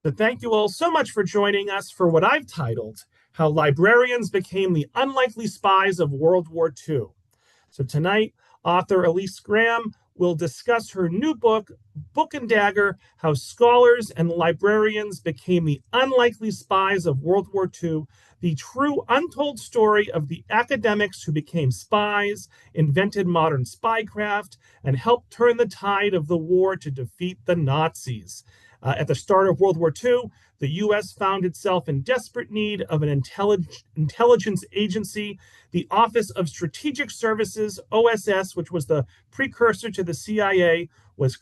But thank you all so much for joining us for what I've titled How Librarians Became the Unlikely Spies of World War II. So tonight, author Elyse Graham will discuss her new book, Book and Dagger, How Scholars and Librarians Became the Unlikely Spies of World War II, the true untold story of the academics who became spies, invented modern spycraft, and helped turn the tide of the war to defeat the Nazis. At the start of World War II, the U.S. found itself in desperate need of an intelligence agency. The Office of Strategic Services, OSS, which was the precursor to the CIA, was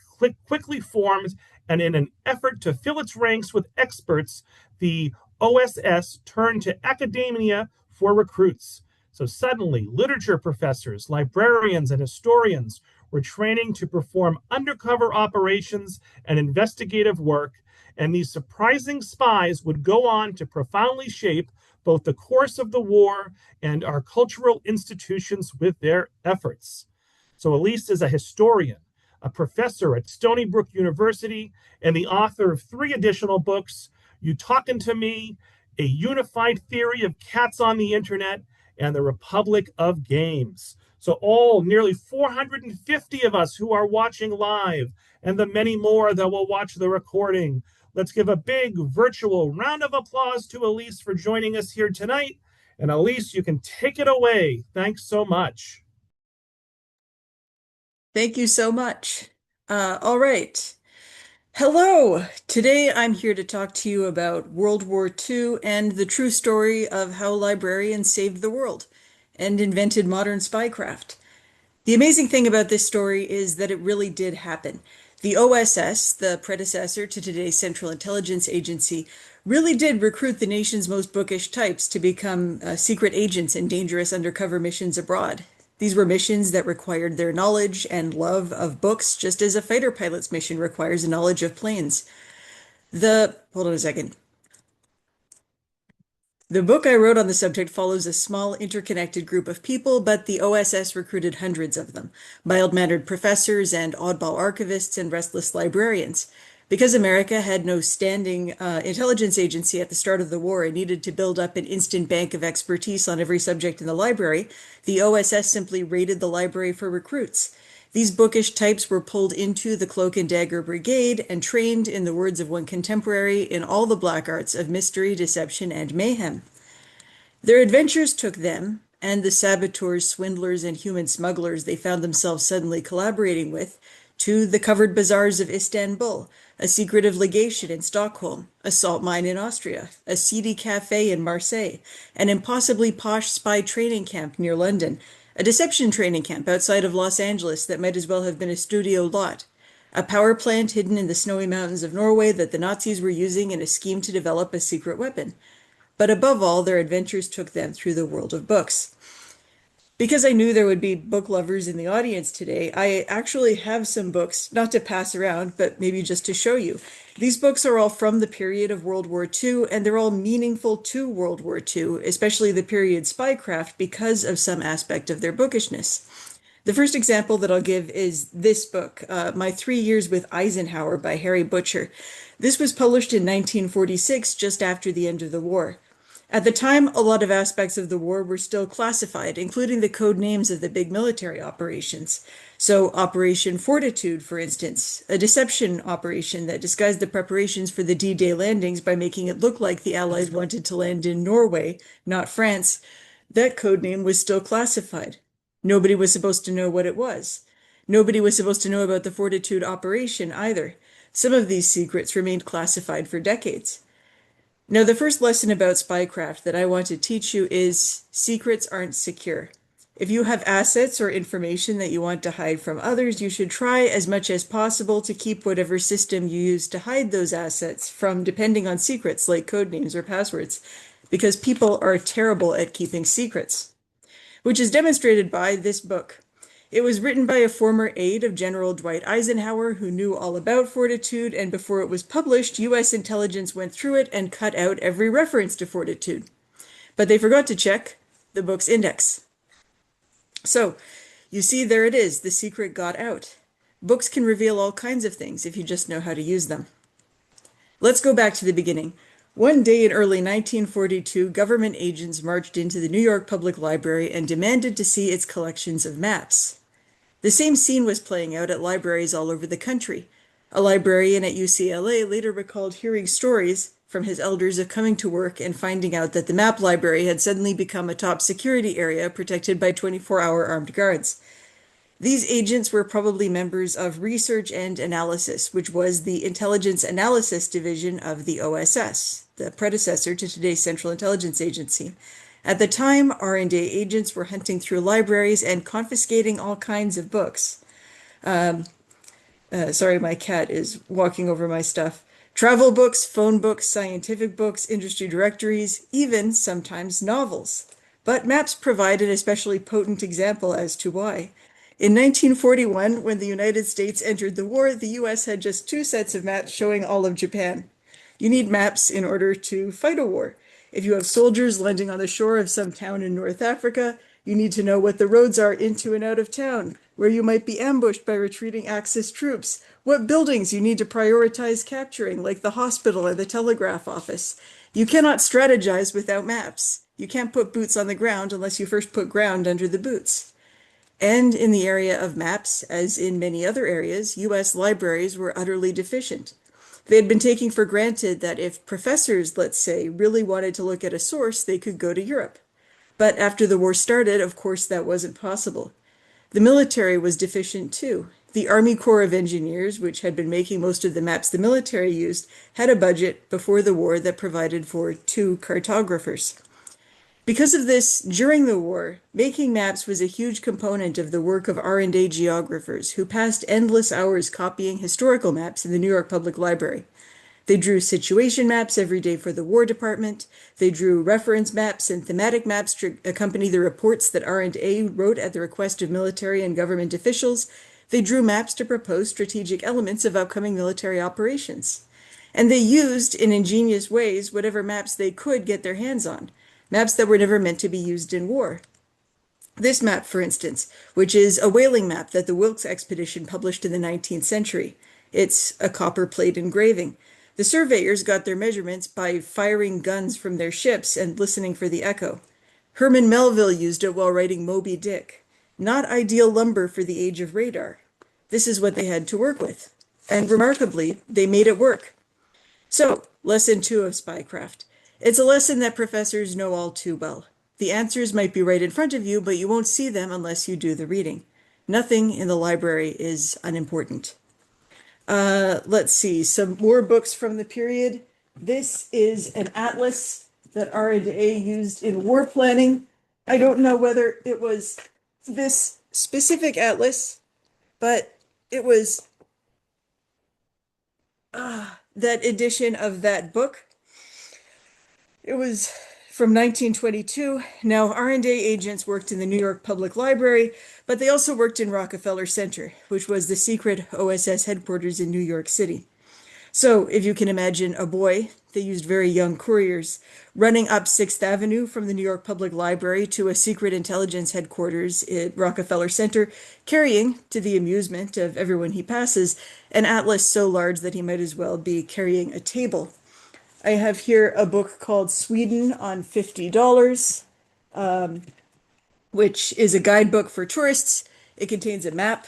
quickly formed, and in an effort to fill its ranks with experts, the OSS turned to academia for recruits. So suddenly, literature professors, librarians, and historians were training to perform undercover operations and investigative work, and these surprising spies would go on to profoundly shape both the course of the war and our cultural institutions with their efforts. So Elyse is a historian, a professor at Stony Brook University, and the author of 3 additional books, You Talkin to Me, A Unified Theory of Cats on the Internet, and The Republic of Games. So all nearly 450 of us who are watching live, and the many more that will watch the recording, let's give a big virtual round of applause to Elyse for joining us here tonight. And Elyse, you can take it away. Thanks so much. Thank you so much. All right. Hello. Today I'm here to talk to you about World War II and the true story of how librarians saved the world and invented modern spycraft. The amazing thing about this story is that it really did happen. The OSS, the predecessor to today's Central Intelligence Agency, really did recruit the nation's most bookish types to become secret agents in dangerous undercover missions abroad. These were missions that required their knowledge and love of books, just as a fighter pilot's mission requires a knowledge of planes. Hold on a second. The book I wrote on the subject follows a small interconnected group of people, but the OSS recruited hundreds of them, mild-mannered professors and oddball archivists and restless librarians. Because America had no standing intelligence agency at the start of the war and needed to build up an instant bank of expertise on every subject in the library, the OSS simply raided the library for recruits. These bookish types were pulled into the Cloak and Dagger Brigade and trained, in the words of one contemporary, in all the black arts of mystery, deception, and mayhem. Their adventures took them, and the saboteurs, swindlers, and human smugglers they found themselves suddenly collaborating with, to the covered bazaars of Istanbul, a secretive legation in Stockholm, a salt mine in Austria, a seedy cafe in Marseille, an impossibly posh spy training camp near London, a deception training camp outside of Los Angeles that might as well have been a studio lot, a power plant hidden in the snowy mountains of Norway that the Nazis were using in a scheme to develop a secret weapon. But above all, their adventures took them through the world of books. Because I knew there would be book lovers in the audience today, I actually have some books, not to pass around, but maybe just to show you. These books are all from the period of World War II, and they're all meaningful to World War II, especially the period spycraft, because of some aspect of their bookishness. The first example that I'll give is this book, My 3 Years with Eisenhower by Harry Butcher. This was published in 1946, just after the end of the war. At the time, a lot of aspects of the war were still classified, including the code names of the big military operations. So Operation Fortitude, for instance, a deception operation that disguised the preparations for the D-Day landings by making it look like the Allies wanted to land in Norway, not France. That code name was still classified. Nobody was supposed to know what it was. Nobody was supposed to know about the Fortitude operation either. Some of these secrets remained classified for decades. Now, the first lesson about spycraft that I want to teach you is secrets aren't secure. If you have assets or information that you want to hide from others, you should try as much as possible to keep whatever system you use to hide those assets from depending on secrets like code names or passwords, because people are terrible at keeping secrets, which is demonstrated by this book. It was written by a former aide of General Dwight Eisenhower who knew all about Fortitude, and before it was published, U.S. intelligence went through it and cut out every reference to Fortitude. But they forgot to check the book's index. So, you see, there it is. The secret got out. Books can reveal all kinds of things if you just know how to use them. Let's go back to the beginning. One day in early 1942, government agents marched into the New York Public Library and demanded to see its collections of maps. The same scene was playing out at libraries all over the country. A librarian at UCLA later recalled hearing stories from his elders of coming to work and finding out that the map library had suddenly become a top security area protected by 24-hour armed guards. These agents were probably members of Research and Analysis, which was the Intelligence Analysis Division of the OSS, the predecessor to today's Central Intelligence Agency. At the time, R&A agents were hunting through libraries and confiscating all kinds of books. Sorry, my cat is walking over my stuff. Travel books, phone books, scientific books, industry directories, even sometimes novels. But maps provide an especially potent example as to why. In 1941, when the United States entered the war, the US had just 2 sets of maps showing all of Japan. You need maps in order to fight a war. If you have soldiers landing on the shore of some town in North Africa, you need to know what the roads are into and out of town, where you might be ambushed by retreating Axis troops, what buildings you need to prioritize capturing, like the hospital and the telegraph office. You cannot strategize without maps. You can't put boots on the ground unless you first put ground under the boots. And in the area of maps, as in many other areas, US libraries were utterly deficient. They had been taking for granted that if professors, let's say, really wanted to look at a source, they could go to Europe. But after the war started, of course, that wasn't possible. The military was deficient too. The Army Corps of Engineers, which had been making most of the maps the military used, had a budget before the war that provided for 2 cartographers. Because of this, during the war, making maps was a huge component of the work of R&A geographers who passed endless hours copying historical maps in the New York Public Library. They drew situation maps every day for the War Department. They drew reference maps and thematic maps to accompany the reports that R&A wrote at the request of military and government officials. They drew maps to propose strategic elements of upcoming military operations. And they used, in ingenious ways, whatever maps they could get their hands on. Maps that were never meant to be used in war. This map, for instance, which is a whaling map that the Wilkes expedition published in the 19th century. It's a copper plate engraving. The surveyors got their measurements by firing guns from their ships and listening for the echo. Herman Melville used it while writing Moby Dick. Not ideal lumber for the age of radar. This is what they had to work with. And remarkably, they made it work. So, lesson 2 of spycraft. It's a lesson that professors know all too well. The answers might be right in front of you, but you won't see them unless you do the reading. Nothing in the library is unimportant. Let's see, some more books from the period. This is an atlas that R&A used in war planning. I don't know whether it was this specific atlas, but it was that edition of that book. It was from 1922. Now, R&A agents worked in the New York Public Library, but they also worked in Rockefeller Center, which was the secret OSS headquarters in New York City. So, if you can imagine a boy, they used very young couriers, running up 6th Avenue from the New York Public Library to a secret intelligence headquarters at Rockefeller Center, carrying, to the amusement of everyone he passes, an atlas so large that he might as well be carrying a table. I have here a book called Sweden on $50, which is a guidebook for tourists. It contains a map.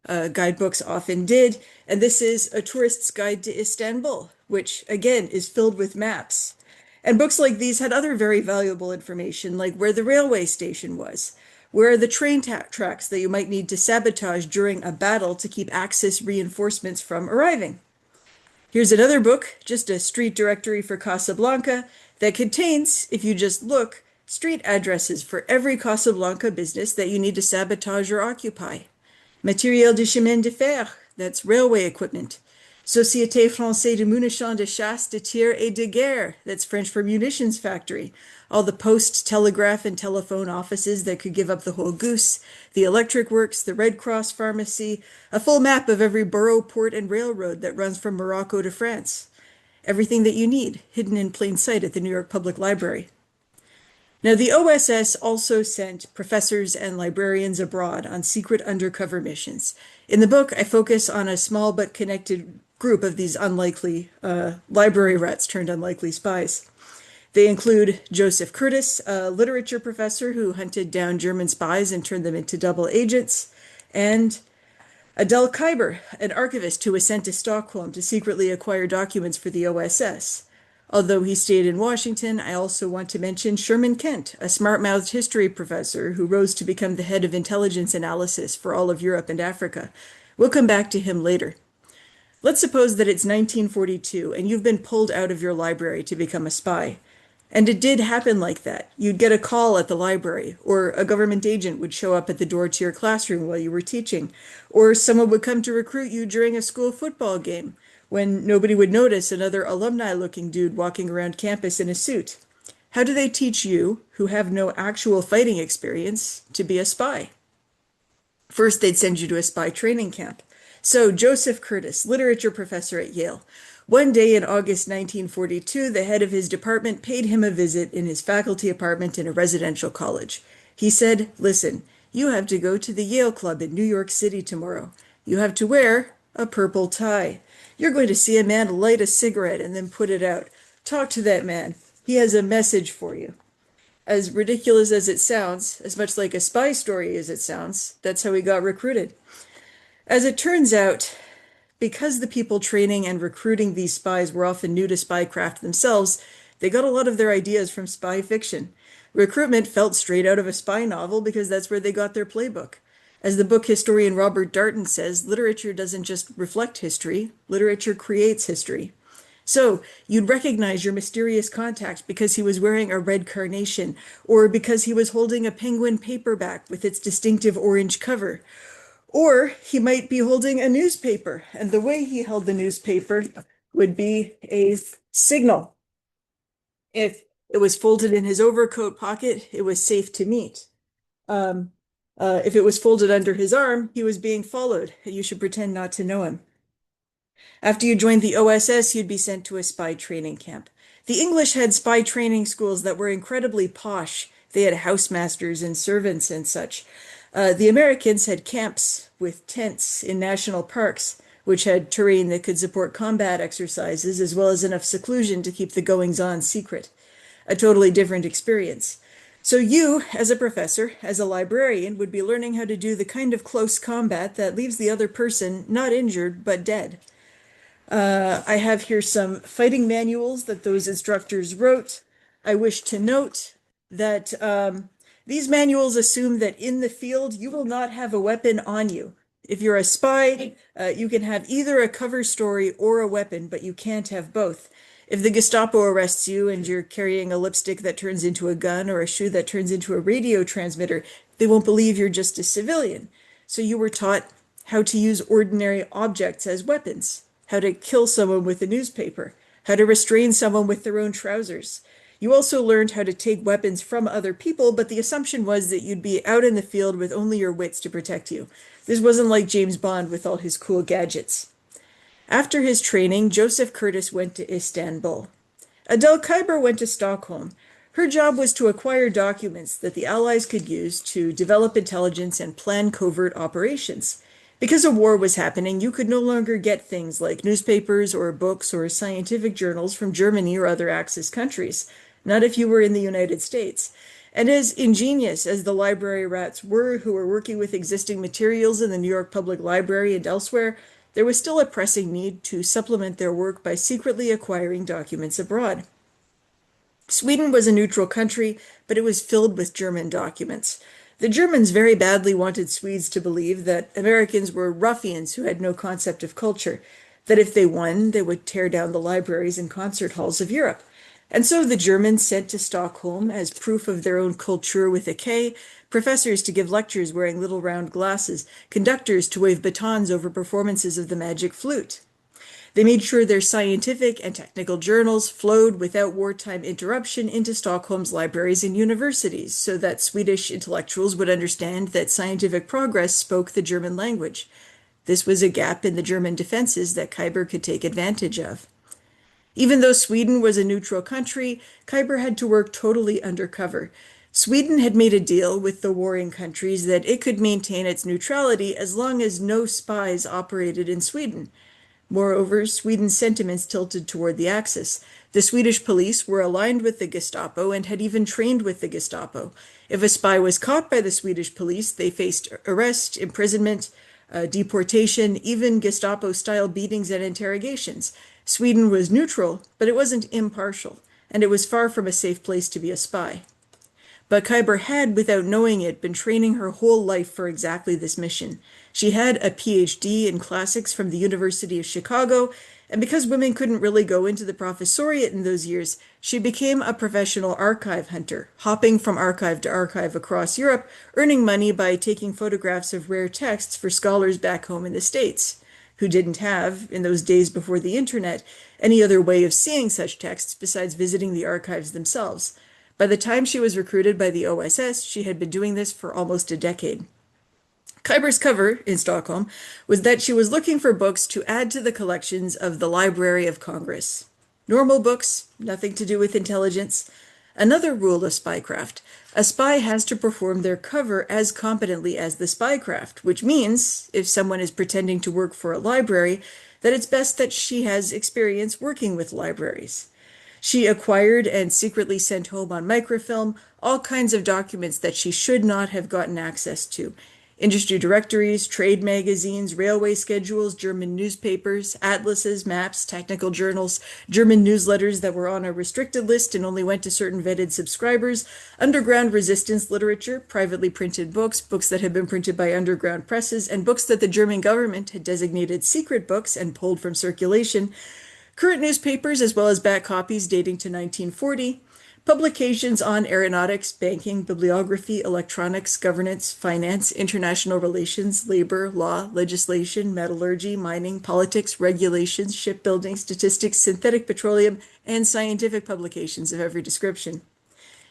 Guidebooks often did. And this is A Tourist's Guide to Istanbul, which, again, is filled with maps. And books like these had other very valuable information, like where the railway station was, where are the train tracks that you might need to sabotage during a battle to keep Axis reinforcements from arriving. Here's another book, just a street directory for Casablanca, that contains, if you just look, street addresses for every Casablanca business that you need to sabotage or occupy. Matériel de chemin de fer, that's railway equipment. Société Française de Munitions de Chasse, de Tir et de Guerre, that's French for munitions factory. All the post, telegraph, and telephone offices that could give up the whole goose, the electric works, the Red Cross pharmacy, a full map of every borough, port, and railroad that runs from Morocco to France. Everything that you need, hidden in plain sight at the New York Public Library. Now, the OSS also sent professors and librarians abroad on secret undercover missions. In the book, I focus on a small but connected group of these unlikely library rats turned unlikely spies. They include Joseph Curtis, a literature professor who hunted down German spies and turned them into double agents, and Adele Kuyber, an archivist who was sent to Stockholm to secretly acquire documents for the OSS. Although he stayed in Washington, I also want to mention Sherman Kent, a smart-mouthed history professor who rose to become the head of intelligence analysis for all of Europe and Africa. We'll come back to him later. Let's suppose that it's 1942 and you've been pulled out of your library to become a spy. And it did happen like that. You'd get a call at the library, or a government agent would show up at the door to your classroom while you were teaching, or someone would come to recruit you during a school football game, when nobody would notice another alumni-looking dude walking around campus in a suit. How do they teach you, who have no actual fighting experience, to be a spy? First, they'd send you to a spy training camp. So, Joseph Curtis, literature professor at Yale. One day in August 1942, the head of his department paid him a visit in his faculty apartment in a residential college. He said, "Listen, you have to go to the Yale Club in New York City tomorrow. You have to wear a purple tie. You're going to see a man light a cigarette and then put it out. Talk to that man. He has a message for you." As ridiculous as it sounds, as much like a spy story as it sounds, that's how he got recruited. As it turns out, because the people training and recruiting these spies were often new to spycraft themselves, they got a lot of their ideas from spy fiction. Recruitment felt straight out of a spy novel because that's where they got their playbook. As the book historian Robert Darnton says, literature doesn't just reflect history, literature creates history. So, you'd recognize your mysterious contact because he was wearing a red carnation, or because he was holding a Penguin paperback with its distinctive orange cover. Or he might be holding a newspaper, and the way he held the newspaper would be a signal. If it was folded in his overcoat pocket, it was safe to meet. If it was folded under his arm, he was being followed. You should pretend not to know him. After you joined the OSS, you'd be sent to a spy training camp. The English had spy training schools that were incredibly posh. They had housemasters and servants and such. The Americans had camps with tents in national parks, which had terrain that could support combat exercises, as well as enough seclusion to keep the goings-on secret. A totally different experience. So you, as a professor, as a librarian, would be learning how to do the kind of close combat that leaves the other person not injured, but dead. I have here some fighting manuals that those instructors wrote. I wish to note that these manuals assume that in the field, you will not have a weapon on you. If you're a spy, you can have either a cover story or a weapon, but you can't have both. If the Gestapo arrests you and you're carrying a lipstick that turns into a gun or a shoe that turns into a radio transmitter, they won't believe you're just a civilian. So you were taught how to use ordinary objects as weapons, how to kill someone with a newspaper, how to restrain someone with their own trousers. You also learned how to take weapons from other people, but the assumption was that you'd be out in the field with only your wits to protect you. This wasn't like James Bond with all his cool gadgets. After his training, Joseph Curtis went to Istanbul. Adele Kuyber went to Stockholm. Her job was to acquire documents that the Allies could use to develop intelligence and plan covert operations. Because a war was happening, you could no longer get things like newspapers or books or scientific journals from Germany or other Axis countries. Not if you were in the United States. And as ingenious as the library rats were who were working with existing materials in the New York Public Library and elsewhere, there was still a pressing need to supplement their work by secretly acquiring documents abroad. Sweden was a neutral country, but it was filled with German documents. The Germans very badly wanted Swedes to believe that Americans were ruffians who had no concept of culture, that if they won, they would tear down the libraries and concert halls of Europe. And so the Germans sent to Stockholm, as proof of their own culture with a K, professors to give lectures wearing little round glasses, conductors to wave batons over performances of the magic flute. They made sure their scientific and technical journals flowed without wartime interruption into Stockholm's libraries and universities, so that Swedish intellectuals would understand that scientific progress spoke the German language. This was a gap in the German defenses that Kuyber could take advantage of. Even though Sweden was a neutral country, Kuyber had to work totally undercover. Sweden had made a deal with the warring countries that it could maintain its neutrality as long as no spies operated in Sweden. Moreover, Sweden's sentiments tilted toward the Axis. The Swedish police were aligned with the Gestapo and had even trained with the Gestapo. If a spy was caught by the Swedish police, they faced arrest, imprisonment, deportation, even Gestapo-style beatings and interrogations. Sweden was neutral, but it wasn't impartial, and it was far from a safe place to be a spy. But Khyber had, without knowing it, been training her whole life for exactly this mission. She had a PhD in classics from the University of Chicago, and because women couldn't really go into the professoriate in those years, she became a professional archive hunter, hopping from archive to archive across Europe, earning money by taking photographs of rare texts for scholars back home in the States, who didn't have, in those days before the internet, any other way of seeing such texts besides visiting the archives themselves. By the time she was recruited by the OSS, she had been doing this for almost a decade. Khyber's cover in Stockholm was that she was looking for books to add to the collections of the Library of Congress. Normal books, nothing to do with intelligence. Another rule of spycraft: a spy has to perform their cover as competently as the spycraft, which means, if someone is pretending to work for a library, that it's best that she has experience working with libraries. She acquired and secretly sent home on microfilm all kinds of documents that she should not have gotten access to. Industry directories, trade magazines, railway schedules, German newspapers, atlases, maps, technical journals, German newsletters that were on a restricted list and only went to certain vetted subscribers, underground resistance literature, privately printed books, books that had been printed by underground presses, and books that the German government had designated secret books and pulled from circulation, current newspapers as well as back copies dating to 1940, publications on aeronautics, banking, bibliography, electronics, governance, finance, international relations, labor, law, legislation, metallurgy, mining, politics, regulations, shipbuilding, statistics, synthetic petroleum, and scientific publications of every description.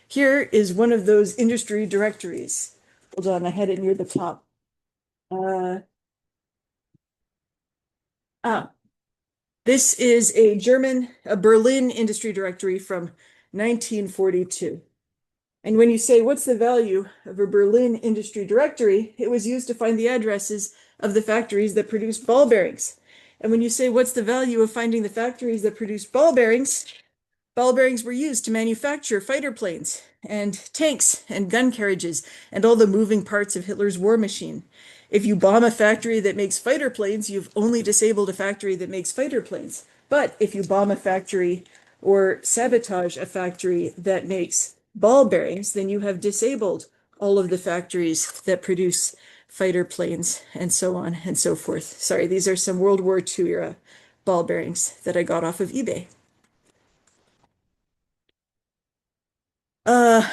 Here is one of those industry directories. Hold on, I had it near the top. This is a Berlin industry directory from 1942. And when you say, what's the value of a Berlin industry directory, it was used to find the addresses of the factories that produced ball bearings. And when you say, what's the value of finding the factories that produced ball bearings were used to manufacture fighter planes and tanks and gun carriages and all the moving parts of Hitler's war machine. If you bomb a factory that makes fighter planes, you've only disabled a factory that makes fighter planes. But if you bomb a factory or sabotage a factory that makes ball bearings, then you have disabled all of the factories that produce fighter planes and so on and so forth. Sorry, these are some World War II era ball bearings that I got off of eBay.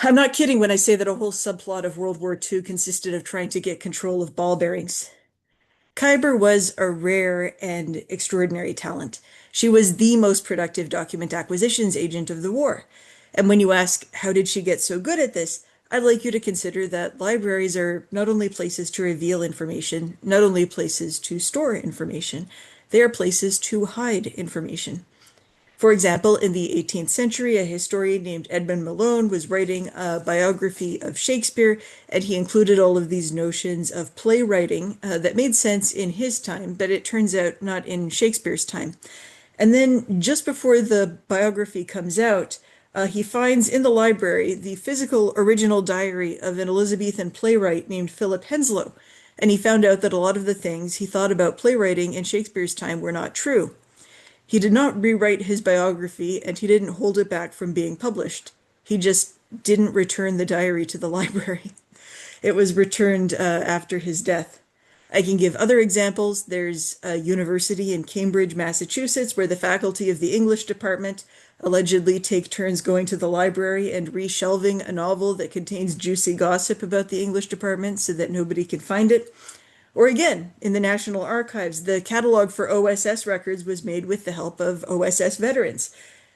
I'm not kidding when I say that a whole subplot of World War II consisted of trying to get control of ball bearings. Khyber was a rare and extraordinary talent. She was the most productive document acquisitions agent of the war. And when you ask, how did she get so good at this? I'd like you to consider that libraries are not only places to reveal information, not only places to store information, they are places to hide information. For example, in the 18th century, a historian named Edmund Malone was writing a biography of Shakespeare, and he included all of these notions of playwriting that made sense in his time, but it turns out not in Shakespeare's time. And then just before the biography comes out, he finds in the library the physical original diary of an Elizabethan playwright named Philip Henslowe, and he found out that a lot of the things he thought about playwriting in Shakespeare's time were not true. He did not rewrite his biography, and he didn't hold it back from being published. He just didn't return the diary to the library. It was returned after his death. I can give other examples. There's a university in Cambridge, Massachusetts, where the faculty of the English department allegedly take turns going to the library and reshelving a novel that contains juicy gossip about the English department so that nobody can find it. Or again, in the National Archives, the catalog for OSS records was made with the help of OSS veterans.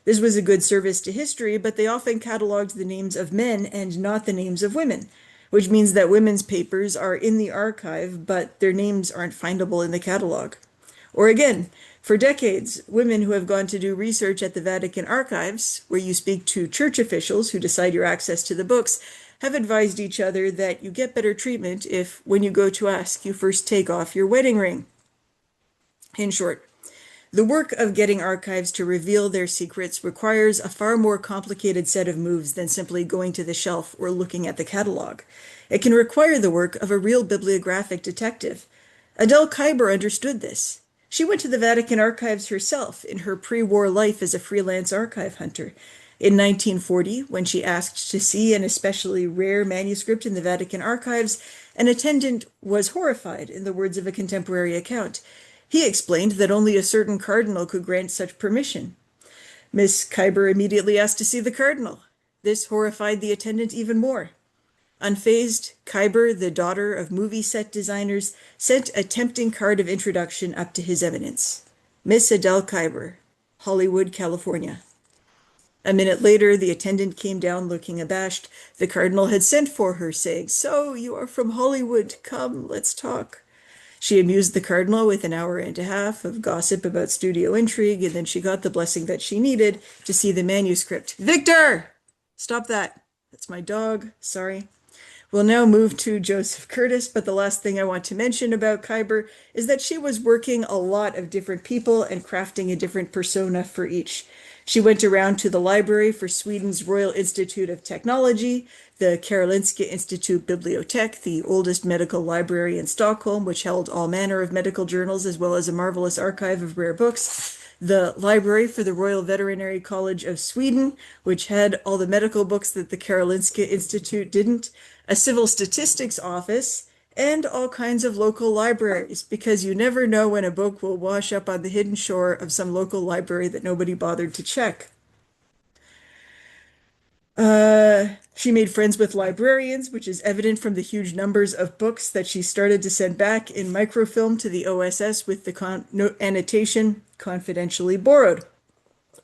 This was a good service to history, but they often cataloged the names of men and not the names of women, which means that women's papers are in the archive, but their names aren't findable in the catalog. Or again, for decades, women who have gone to do research at the Vatican archives, where you speak to church officials who decide your access to the books, have advised each other that you get better treatment if, when you go to ask, you first take off your wedding ring. In short, The work of getting archives to reveal their secrets requires a far more complicated set of moves than simply going to the shelf or looking at the catalog. It can require the work of a real bibliographic detective. Adele Kuyper understood this. She went to the Vatican archives herself in her pre-war life as a freelance archive hunter. In 1940, when she asked to see an especially rare manuscript in the Vatican archives, an attendant was horrified, in the words of a contemporary account. He explained that only a certain cardinal could grant such permission. Miss Kuyper immediately asked to see the cardinal. This horrified the attendant even more. Unfazed, Kuyper, the daughter of movie set designers, sent a tempting card of introduction up to His Eminence. Miss Adele Kuyper, Hollywood, California. A minute later, the attendant came down looking abashed. The cardinal had sent for her, saying, "So, you are from Hollywood. Come, let's talk." She amused the cardinal with an hour and a half of gossip about studio intrigue, and then she got the blessing that she needed to see the manuscript. Victor! Stop that. That's my dog. Sorry. We'll now move to Joseph Curtis, but the last thing I want to mention about Kuyper is that she was working a lot of different people and crafting a different persona for each. She went around to the library for Sweden's Royal Institute of Technology, the Karolinska Institute Bibliotek, the oldest medical library in Stockholm, which held all manner of medical journals as well as a marvelous archive of rare books, the library for the Royal Veterinary College of Sweden, which had all the medical books that the Karolinska Institute didn't, a civil statistics office, and all kinds of local libraries, because you never know when a book will wash up on the hidden shore of some local library that nobody bothered to check. She made friends with librarians, which is evident from the huge numbers of books that she started to send back in microfilm to the OSS with the annotation, confidentially borrowed.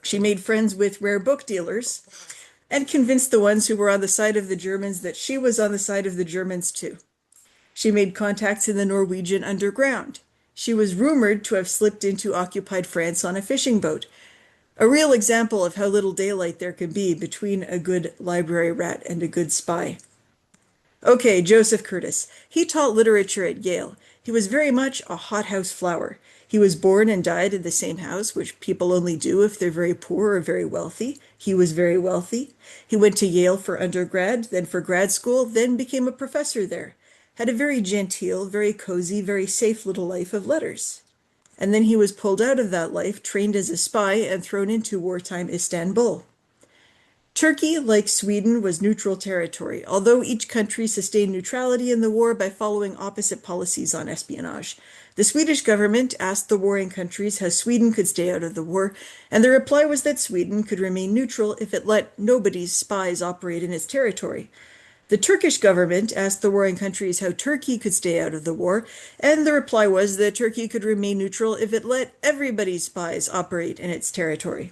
She made friends with rare book dealers and convinced the ones who were on the side of the Germans that she was on the side of the Germans too. She made contacts in the Norwegian underground. She was rumored to have slipped into occupied France on a fishing boat. A real example of how little daylight there can be between a good library rat and a good spy. Okay, Joseph Curtis. He taught literature at Yale. He was very much a hothouse flower. He was born and died in the same house, which people only do if they're very poor or very wealthy. He was very wealthy. He went to Yale for undergrad, then for grad school, then became a professor there. Had a very genteel, very cozy, very safe little life of letters. And then he was pulled out of that life, trained as a spy, and thrown into wartime Istanbul. Turkey, like Sweden, was neutral territory, although each country sustained neutrality in the war by following opposite policies on espionage. The Swedish government asked the warring countries how Sweden could stay out of the war, and the reply was that Sweden could remain neutral if it let nobody's spies operate in its territory. The Turkish government asked the warring countries how Turkey could stay out of the war, and the reply was that Turkey could remain neutral if it let everybody's spies operate in its territory.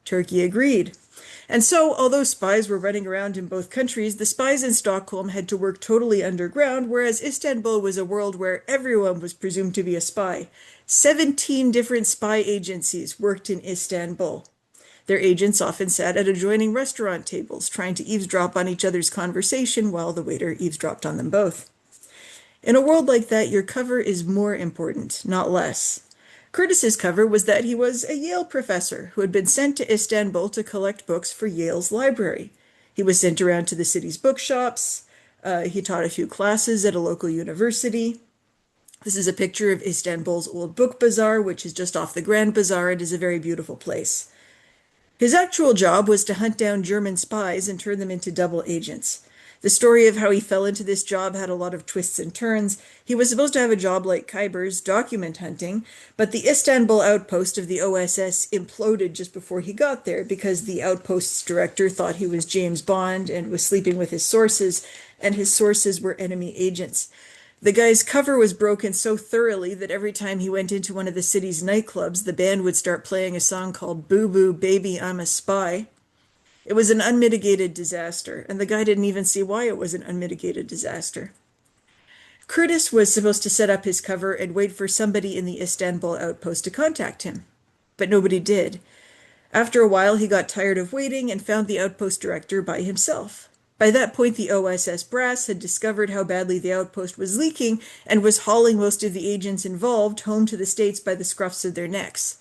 Turkey agreed. And so, although spies were running around in both countries, the spies in Stockholm had to work totally underground, whereas Istanbul was a world where everyone was presumed to be a spy. 17 different spy agencies worked in Istanbul. Their agents often sat at adjoining restaurant tables, trying to eavesdrop on each other's conversation while the waiter eavesdropped on them both. In a world like that, your cover is more important, not less. Curtis's cover was that he was a Yale professor who had been sent to Istanbul to collect books for Yale's library. He was sent around to the city's bookshops. He taught a few classes at a local university. This is a picture of Istanbul's old book bazaar, which is just off the Grand Bazaar. It is a very beautiful place. His actual job was to hunt down German spies and turn them into double agents. The story of how he fell into this job had a lot of twists and turns. He was supposed to have a job like Kuyper's, document hunting, but the Istanbul outpost of the OSS imploded just before he got there because the outpost's director thought he was James Bond and was sleeping with his sources, and his sources were enemy agents. The guy's cover was broken so thoroughly that every time he went into one of the city's nightclubs, the band would start playing a song called Boo Boo Baby, I'm a Spy. It was an unmitigated disaster, and the guy didn't even see why it was an unmitigated disaster. Curtis was supposed to set up his cover and wait for somebody in the Istanbul outpost to contact him, but nobody did. After a while, he got tired of waiting and found the outpost director by himself. By that point, the OSS brass had discovered how badly the outpost was leaking and was hauling most of the agents involved home to the States by the scruffs of their necks.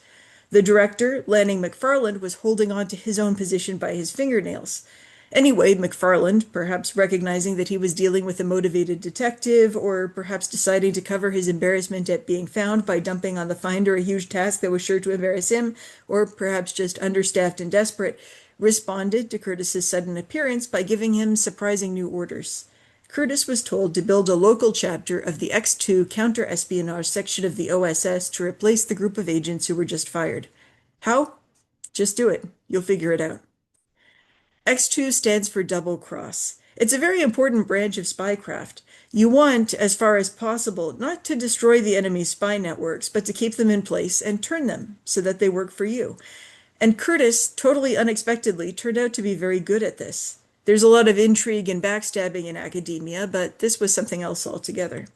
The director, Lanning McFarland, was holding on to his own position by his fingernails. Anyway, McFarland, perhaps recognizing that he was dealing with a motivated detective, or perhaps deciding to cover his embarrassment at being found by dumping on the finder a huge task that was sure to embarrass him, or perhaps just understaffed and desperate, responded to Curtis's sudden appearance by giving him surprising new orders. Curtis was told to build a local chapter of the X2 counter-espionage section of the OSS to replace the group of agents who were just fired. How? Just do it. You'll figure it out. X2 stands for double cross. It's a very important branch of spycraft. You want, as far as possible, not to destroy the enemy's spy networks, but to keep them in place and turn them so that they work for you. And Curtis, totally unexpectedly, turned out to be very good at this. There's a lot of intrigue and backstabbing in academia, but this was something else altogether.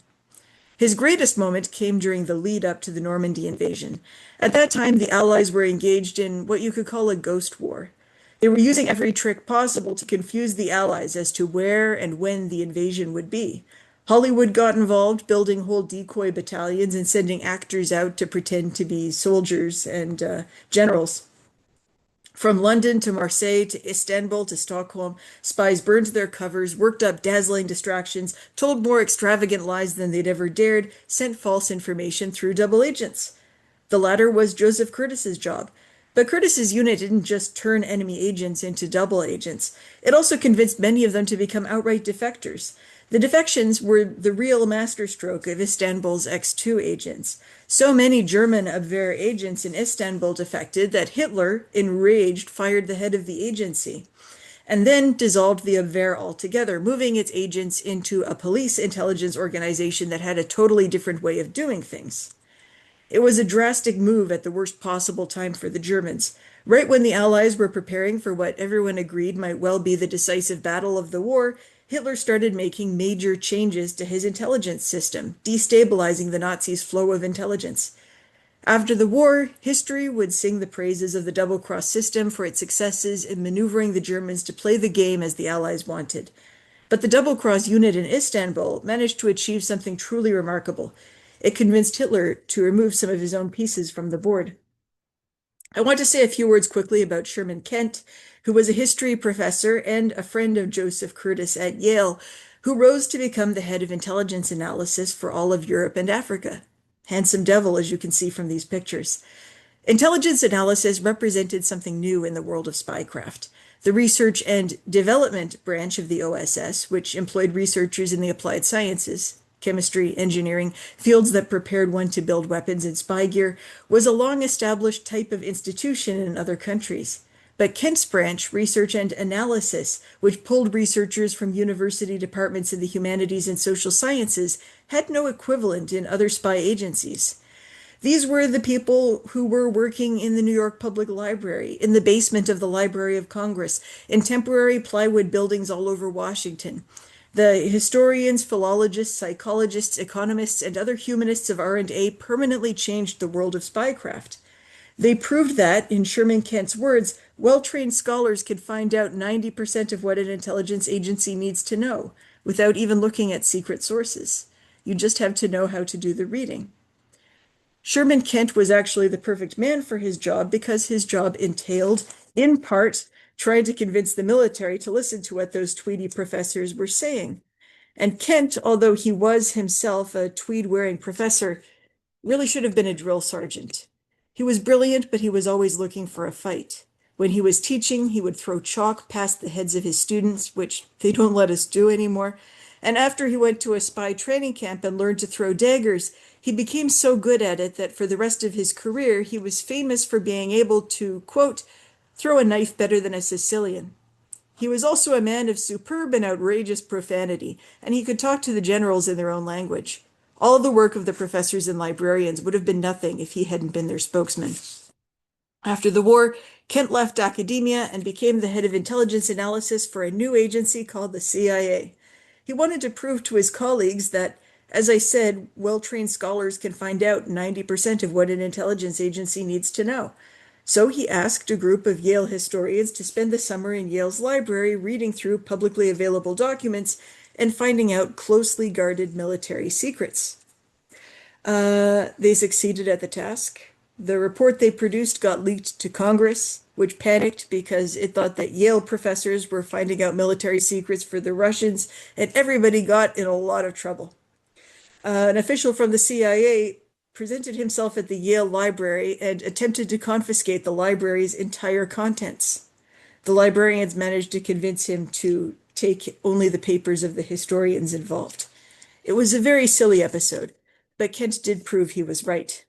His greatest moment came during the lead up to the Normandy invasion. At that time, the Allies were engaged in what you could call a ghost war. They were using every trick possible to confuse the Allies as to where and when the invasion would be. Hollywood got involved, building whole decoy battalions and sending actors out to pretend to be soldiers and generals. From London to Marseille to Istanbul to Stockholm, spies burned their covers, worked up dazzling distractions, told more extravagant lies than they'd ever dared, sent false information through double agents. The latter was Joseph Curtis's job. But Curtis's unit didn't just turn enemy agents into double agents. It also convinced many of them to become outright defectors. The defections were the real masterstroke of Istanbul's X2 agents. So many German Abwehr agents in Istanbul defected that Hitler, enraged, fired the head of the agency, and then dissolved the Abwehr altogether, moving its agents into a police intelligence organization that had a totally different way of doing things. It was a drastic move at the worst possible time for the Germans. Right when the Allies were preparing for what everyone agreed might well be the decisive battle of the war, Hitler started making major changes to his intelligence system, destabilizing the Nazis' flow of intelligence. After the war, history would sing the praises of the double-cross system for its successes in maneuvering the Germans to play the game as the Allies wanted. But the double-cross unit in Istanbul managed to achieve something truly remarkable. It convinced Hitler to remove some of his own pieces from the board. I want to say a few words quickly about Sherman Kent, who was a history professor and a friend of Joseph Curtis at Yale, who rose to become the head of intelligence analysis for all of Europe and Africa. Handsome devil, as you can see from these pictures. Intelligence analysis represented something new in the world of spycraft. The research and development branch of the OSS, which employed researchers in the applied sciences, chemistry, engineering, fields that prepared one to build weapons and spy gear, was a long-established type of institution in other countries. But Kent's branch, research and analysis, which pulled researchers from university departments in the humanities and social sciences, had no equivalent in other spy agencies. These were the people who were working in the New York Public Library, in the basement of the Library of Congress, in temporary plywood buildings all over Washington. The historians, philologists, psychologists, economists, and other humanists of R&A permanently changed the world of spycraft. They proved that, in Sherman Kent's words, well-trained scholars could find out 90% of what an intelligence agency needs to know, without even looking at secret sources. You just have to know how to do the reading. Sherman Kent was actually the perfect man for his job because his job entailed, in part, trying to convince the military to listen to what those Tweedy professors were saying. And Kent, although he was himself a tweed-wearing professor, really should have been a drill sergeant. He was brilliant, but he was always looking for a fight. When he was teaching, he would throw chalk past the heads of his students, which they don't let us do anymore. And after he went to a spy training camp and learned to throw daggers, he became so good at it that for the rest of his career, he was famous for being able to, quote, throw a knife better than a Sicilian. He was also a man of superb and outrageous profanity, and he could talk to the generals in their own language. All the work of the professors and librarians would have been nothing if he hadn't been their spokesman. After the war, Kent left academia and became the head of intelligence analysis for a new agency called the CIA. He wanted to prove to his colleagues that, as I said, well-trained scholars can find out 90% of what an intelligence agency needs to know. So he asked a group of Yale historians to spend the summer in Yale's library reading through publicly available documents and finding out closely guarded military secrets. They succeeded at the task. The report they produced got leaked to Congress, which panicked because it thought that Yale professors were finding out military secrets for the Russians, and everybody got in a lot of trouble. An official from the CIA presented himself at the Yale Library and attempted to confiscate the library's entire contents. The librarians managed to convince him to take only the papers of the historians involved. It was a very silly episode, but Kent did prove he was right.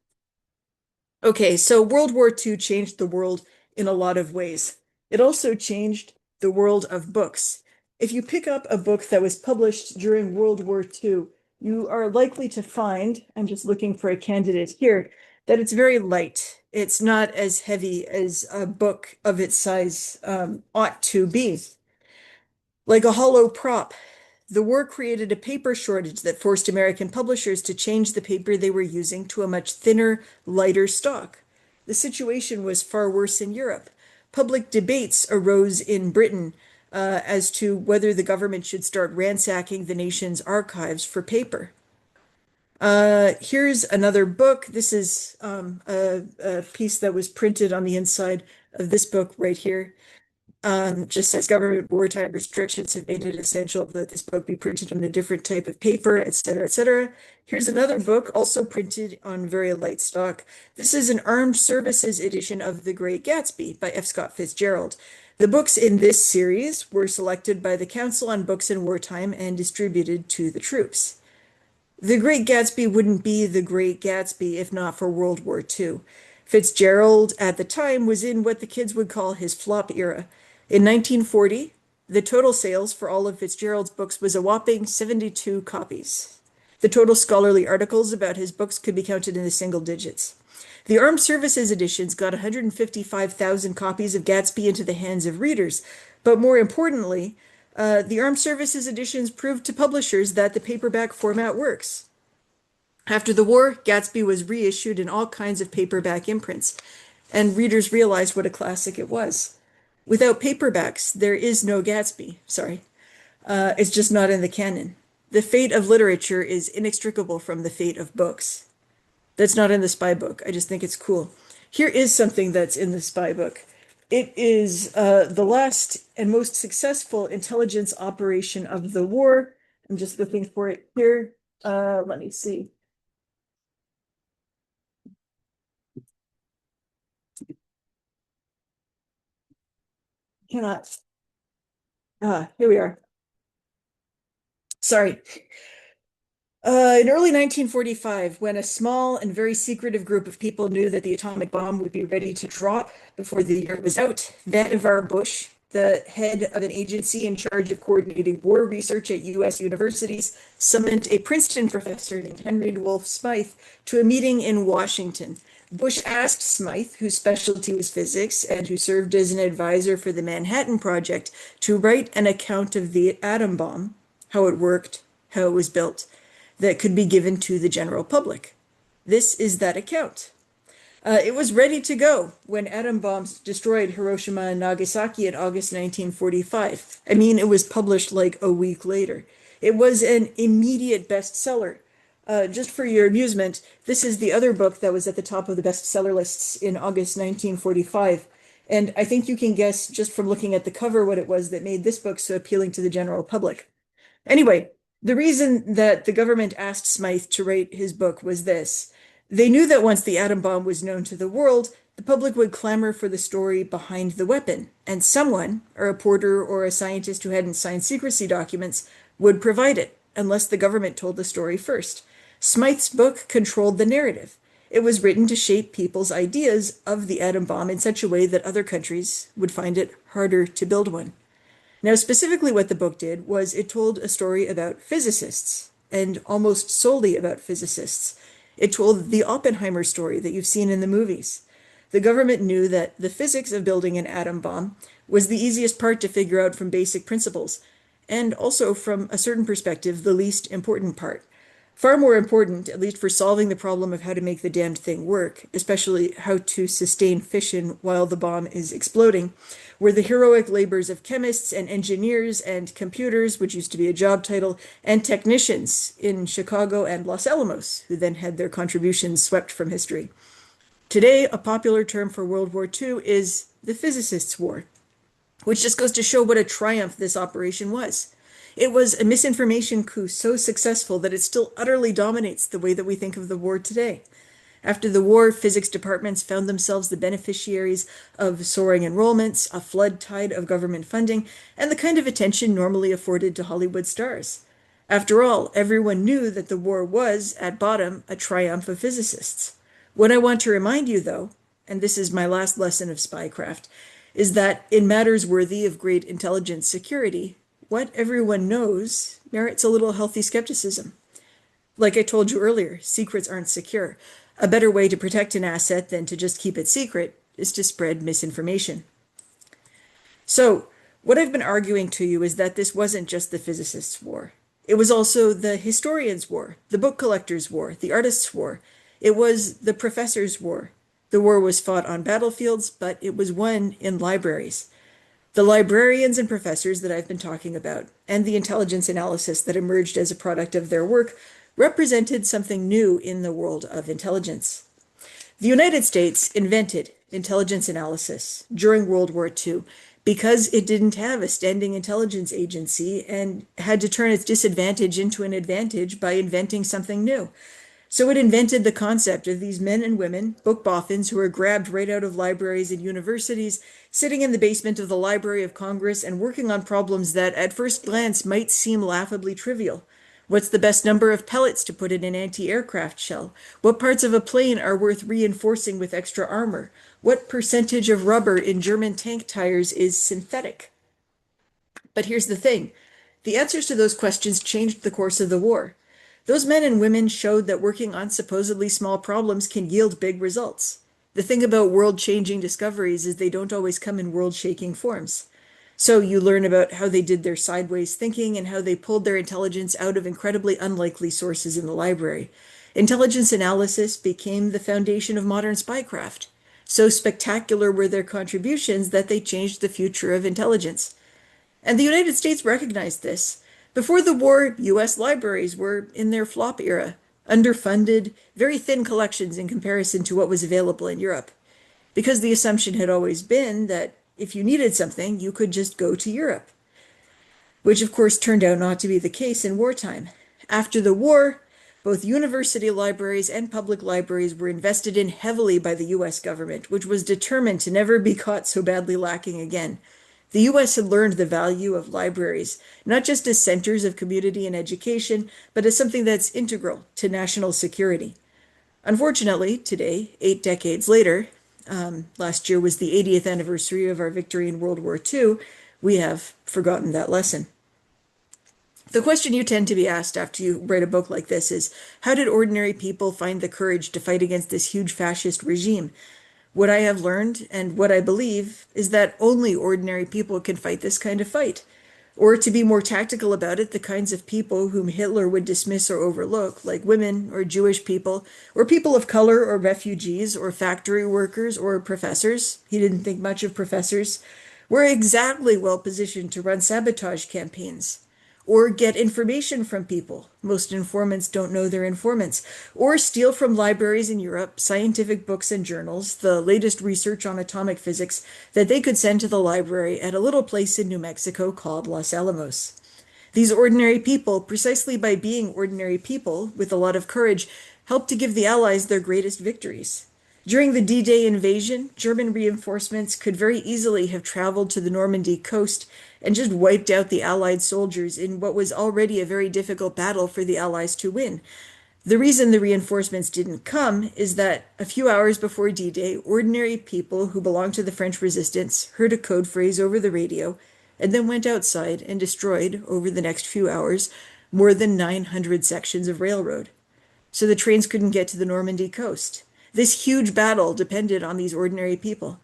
Okay, so World War II changed the world in a lot of ways. It also changed the world of books. If you pick up a book that was published during World War II, you are likely to find, I'm just looking for a candidate here, that it's very light. It's not as heavy as a book of its size ought to be. Like a hollow prop, the war created a paper shortage that forced American publishers to change the paper they were using to a much thinner, lighter stock. The situation was far worse in Europe. Public debates arose in Britain as to whether the government should start ransacking the nation's archives for paper. Here's another book. This is a piece that was printed on the inside of this book right here. Just says government wartime restrictions have made it essential that this book be printed on a different type of paper, etc., etc. Here's another book also printed on very light stock. This is an armed services edition of The Great Gatsby by F. Scott Fitzgerald. The books in this series were selected by the Council on Books in Wartime and distributed to the troops. The Great Gatsby wouldn't be The Great Gatsby if not for World War II. Fitzgerald, at the time, was in what the kids would call his flop era. In 1940, the total sales for all of Fitzgerald's books was a whopping 72 copies. The total scholarly articles about his books could be counted in the single digits. The Armed Services editions got 155,000 copies of Gatsby into the hands of readers, but more importantly, the Armed Services editions proved to publishers that the paperback format works. After the war, Gatsby was reissued in all kinds of paperback imprints, and readers realized what a classic it was. Without paperbacks, there is no Gatsby. Sorry. It's just not in the canon. The fate of literature is inextricable from the fate of books. That's not in the spy book. I just think it's cool. Here is something that's in the spy book. It is the last and most successful intelligence operation of the war. I'm just looking for it here. Let me see. Cannot. Here we are. Sorry. In early 1945, when a small and very secretive group of people knew that the atomic bomb would be ready to drop before the year was out, Vannevar Bush, the head of an agency in charge of coordinating war research at U.S. universities, summoned a Princeton professor named Henry Wolfe Smythe to a meeting in Washington. Bush asked Smythe, whose specialty was physics and who served as an advisor for the Manhattan Project, to write an account of the atom bomb, how it worked, how it was built, that could be given to the general public. This is that account. It was ready to go when atom bombs destroyed Hiroshima and Nagasaki in August 1945. I mean, it was published like a week later. It was an immediate bestseller. Just for your amusement, this is the other book that was at the top of the bestseller lists in August 1945. And I think you can guess just from looking at the cover what it was that made this book so appealing to the general public. Anyway, the reason that the government asked Smythe to write his book was this. They knew that once the atom bomb was known to the world, the public would clamor for the story behind the weapon, and someone, a reporter or a scientist who hadn't signed secrecy documents, would provide it, unless the government told the story first. Smythe's book controlled the narrative. It was written to shape people's ideas of the atom bomb in such a way that other countries would find it harder to build one. Now, specifically what the book did was it told a story about physicists, and almost solely about physicists. It told the Oppenheimer story that you've seen in the movies. The government knew that the physics of building an atom bomb was the easiest part to figure out from basic principles, and also from a certain perspective, the least important part. Far more important, at least for solving the problem of how to make the damned thing work, especially how to sustain fission while the bomb is exploding, were the heroic labors of chemists and engineers and computers, which used to be a job title, and technicians in Chicago and Los Alamos, who then had their contributions swept from history. Today, a popular term for World War II is the physicists' war, which just goes to show what a triumph this operation was. It was a misinformation coup so successful that it still utterly dominates the way that we think of the war today. After the war, physics departments found themselves the beneficiaries of soaring enrollments, a flood tide of government funding, and the kind of attention normally afforded to Hollywood stars. After all, everyone knew that the war was, at bottom, a triumph of physicists. What I want to remind you, though, and this is my last lesson of spycraft, is that in matters worthy of great intelligence security, what everyone knows merits a little healthy skepticism. Like I told you earlier, secrets aren't secure. A better way to protect an asset than to just keep it secret is to spread misinformation. So, what I've been arguing to you is that this wasn't just the physicists' war. It was also the historians' war, the book collectors' war, the artists' war. It was the professors' war. The war was fought on battlefields, but it was won in libraries. The librarians and professors that I've been talking about, and the intelligence analysis that emerged as a product of their work, represented something new in the world of intelligence. The United States invented intelligence analysis during World War II because it didn't have a standing intelligence agency and had to turn its disadvantage into an advantage by inventing something new. So it invented the concept of these men and women, book boffins, who were grabbed right out of libraries and universities, sitting in the basement of the Library of Congress and working on problems that at first glance might seem laughably trivial. What's the best number of pellets to put in an anti-aircraft shell? What parts of a plane are worth reinforcing with extra armor? What percentage of rubber in German tank tires is synthetic? But here's the thing. The answers to those questions changed the course of the war. Those men and women showed that working on supposedly small problems can yield big results. The thing about world-changing discoveries is they don't always come in world-shaking forms. So you learn about how they did their sideways thinking and how they pulled their intelligence out of incredibly unlikely sources in the library. Intelligence analysis became the foundation of modern spycraft. So spectacular were their contributions that they changed the future of intelligence. And the United States recognized this. Before the war, U.S. libraries were in their flop era, underfunded, very thin collections in comparison to what was available in Europe. Because the assumption had always been that if you needed something, you could just go to Europe, which of course turned out not to be the case in wartime. After the war, both university libraries and public libraries were invested in heavily by the U.S. government, which was determined to never be caught so badly lacking again. The U.S. had learned the value of libraries, not just as centers of community and education, but as something that's integral to national security. Unfortunately, today, 8 decades later, last year was the 80th anniversary of our victory in World War II, we have forgotten that lesson. The question you tend to be asked after you write a book like this is, how did ordinary people find the courage to fight against this huge fascist regime? What I have learned, and what I believe, is that only ordinary people can fight this kind of fight. Or to be more tactical about it, the kinds of people whom Hitler would dismiss or overlook, like women or Jewish people, or people of color or refugees or factory workers or professors, he didn't think much of professors, were exactly well positioned to run sabotage campaigns. Or get information from people. Most informants don't know their informants. Or steal from libraries in Europe scientific books and journals, the latest research on atomic physics, that they could send to the library at a little place in New Mexico called Los Alamos. These ordinary people, precisely by being ordinary people with a lot of courage, helped to give the Allies their greatest victories. During the D-Day invasion, German reinforcements could very easily have traveled to the Normandy coast and just wiped out the Allied soldiers in what was already a very difficult battle for the Allies to win. The reason the reinforcements didn't come is that a few hours before D-Day, ordinary people who belonged to the French resistance heard a code phrase over the radio and then went outside and destroyed, over the next few hours, more than 900 sections of railroad. So the trains couldn't get to the Normandy coast. This huge battle depended on these ordinary people.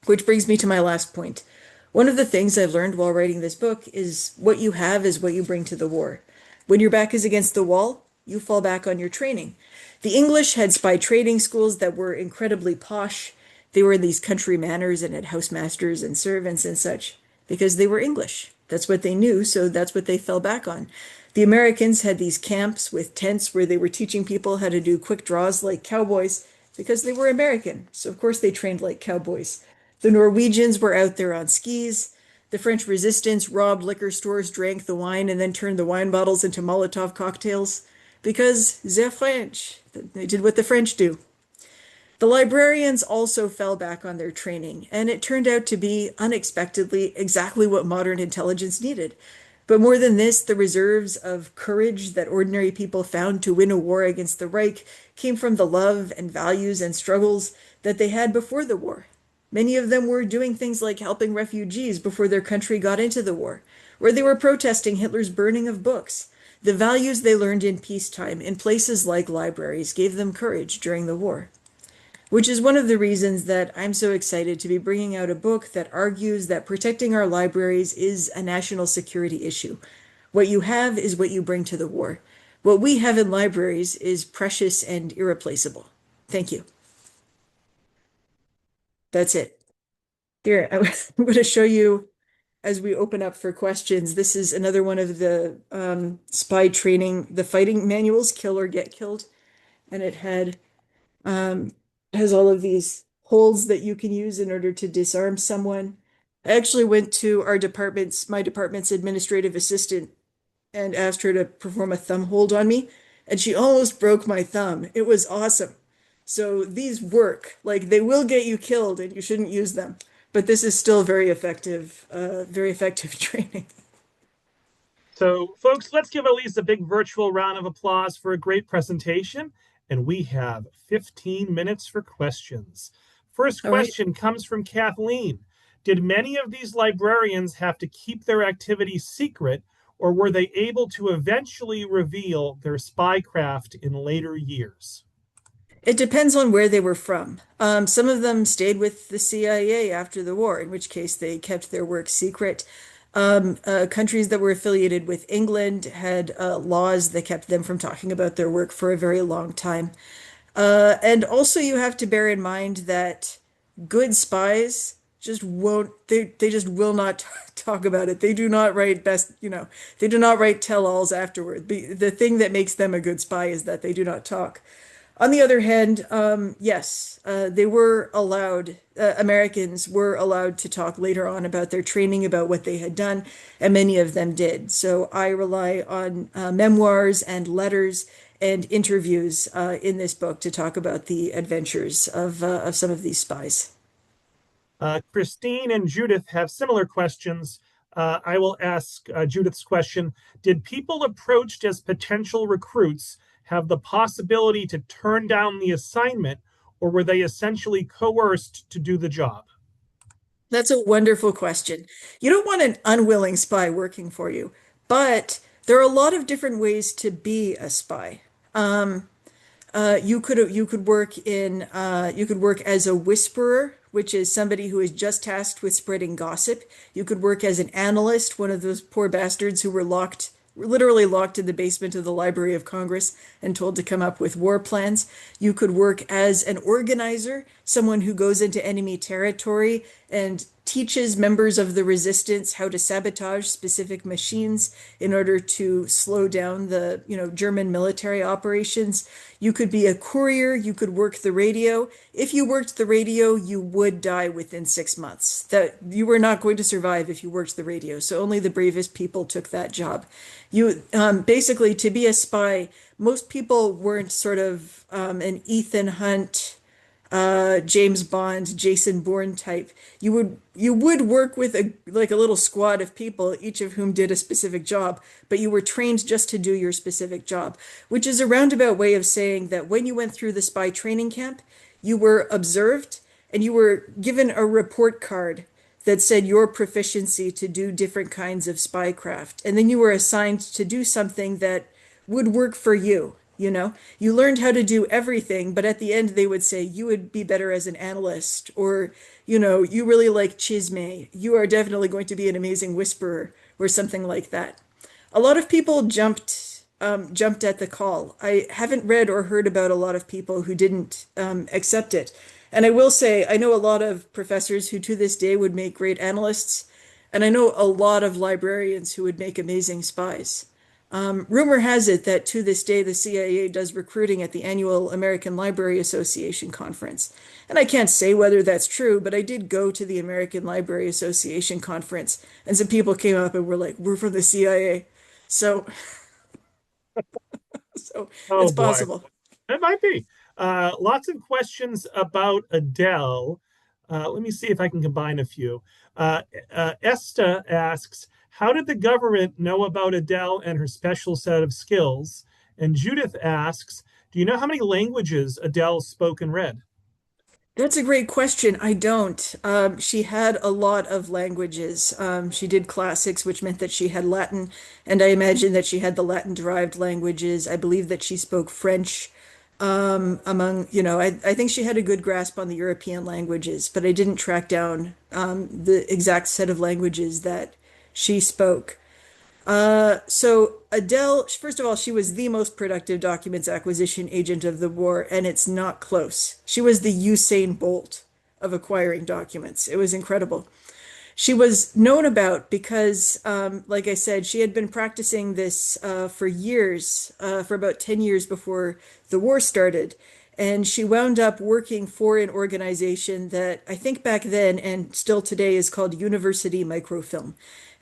Which brings me to my last point. One of the things I've learned while writing this book is what you have is what you bring to the war. When your back is against the wall, you fall back on your training. The English had spy training schools that were incredibly posh. They were in these country manors and had housemasters and servants and such, because they were English. That's what they knew, so that's what they fell back on. The Americans had these camps with tents where they were teaching people how to do quick draws like cowboys, because they were American. So, of course, they trained like cowboys. The Norwegians were out there on skis. The French resistance robbed liquor stores, drank the wine, and then turned the wine bottles into Molotov cocktails because they're French. They did what the French do. The librarians also fell back on their training, and it turned out to be unexpectedly exactly what modern intelligence needed. But more than this, the reserves of courage that ordinary people found to win a war against the Reich came from the love and values and struggles that they had before the war. Many of them were doing things like helping refugees before their country got into the war, or they were protesting Hitler's burning of books. The values they learned in peacetime in places like libraries gave them courage during the war. Which is one of the reasons that I'm so excited to be bringing out a book that argues that protecting our libraries is a national security issue. What you have is what you bring to the war. What we have in libraries is precious and irreplaceable. Thank you. That's it. Here, I'm going to show you as we open up for questions. This is another one of the spy training, the fighting manuals, Kill or Get Killed. And it had has all of these holes that you can use in order to disarm someone. I actually went to my department's administrative assistant and asked her to perform a thumb hold on me, and she almost broke my thumb. It was awesome. So these work. Like, they will get you killed and you shouldn't use them. But this is still very effective training. So, folks, let's give Elyse a big virtual round of applause for a great presentation. And we have 15 minutes for questions. First question comes from Kathleen. Did many of these librarians have to keep their activities secret, or were they able to eventually reveal their spycraft in later years? It depends on where they were from. Some of them stayed with the CIA after the war, in which case they kept their work secret. Countries that were affiliated with England had laws that kept them from talking about their work for a very long time. And also you have to bear in mind that good spies just won't, they just will not talk about it. They do not write they do not write tell-alls afterward. The thing that makes them a good spy is that they do not talk. On the other hand, yes, they were allowed, Americans were allowed to talk later on about their training, about what they had done, and many of them did. So I rely on memoirs and letters and interviews in this book to talk about the adventures of some of these spies. Christine and Judith have similar questions. I will ask Judith's question. Did people approached as potential recruits have the possibility to turn down the assignment, or were they essentially coerced to do the job? That's a wonderful question. You don't want an unwilling spy working for you, but there are a lot of different ways to be a spy. You could work as a whisperer, which is somebody who is just tasked with spreading gossip. You could work as an analyst, one of those poor bastards who were literally locked in the basement of the Library of Congress and told to come up with war plans. You could work as an organizer, someone who goes into enemy territory and teaches members of the resistance how to sabotage specific machines in order to slow down the, German military operations. You could be a courier, you could work the radio. If you worked the radio, you would die within 6 months. That you were not going to survive if you worked the radio. So only the bravest people took that job. You basically, to be a spy, most people weren't sort of an Ethan Hunt, James Bond, Jason Bourne type. You would work with a little squad of people, each of whom did a specific job, but you were trained just to do your specific job, which is a roundabout way of saying that when you went through the spy training camp, you were observed and you were given a report card that said your proficiency to do different kinds of spycraft. And then you were assigned to do something that would work for you. You learned how to do everything, but at the end they would say you would be better as an analyst, or, you really like chisme. You are definitely going to be an amazing whisperer, or something like that. A lot of people jumped at the call. I haven't read or heard about a lot of people who didn't accept it. And I will say, I know a lot of professors who to this day would make great analysts, and I know a lot of librarians who would make amazing spies. Rumor has it that to this day, the CIA does recruiting at the annual American Library Association conference. And I can't say whether that's true, but I did go to the American Library Association conference, and some people came up and were like, "We're from the CIA." So, so Oh it's boy, possible. it might be. Lots of questions about Adele. Let me see if I can combine a few. Esta asks, how did the government know about Adele and her special set of skills? And Judith asks, do you know how many languages Adele spoke and read? That's a great question. I don't. She had a lot of languages. She did classics, which meant that she had Latin, and I imagine that she had the Latin-derived languages. I believe that she spoke French. I think she had a good grasp on the European languages, but I didn't track down the exact set of languages that she spoke. So Adele, first of all, she was the most productive documents acquisition agent of the war, and it's not close. She was the Usain Bolt of acquiring documents. It was incredible. She was known about because, like I said, she had been practicing this for years, for about 10 years before the war started. And she wound up working for an organization that I think back then and still today is called University Microfilm.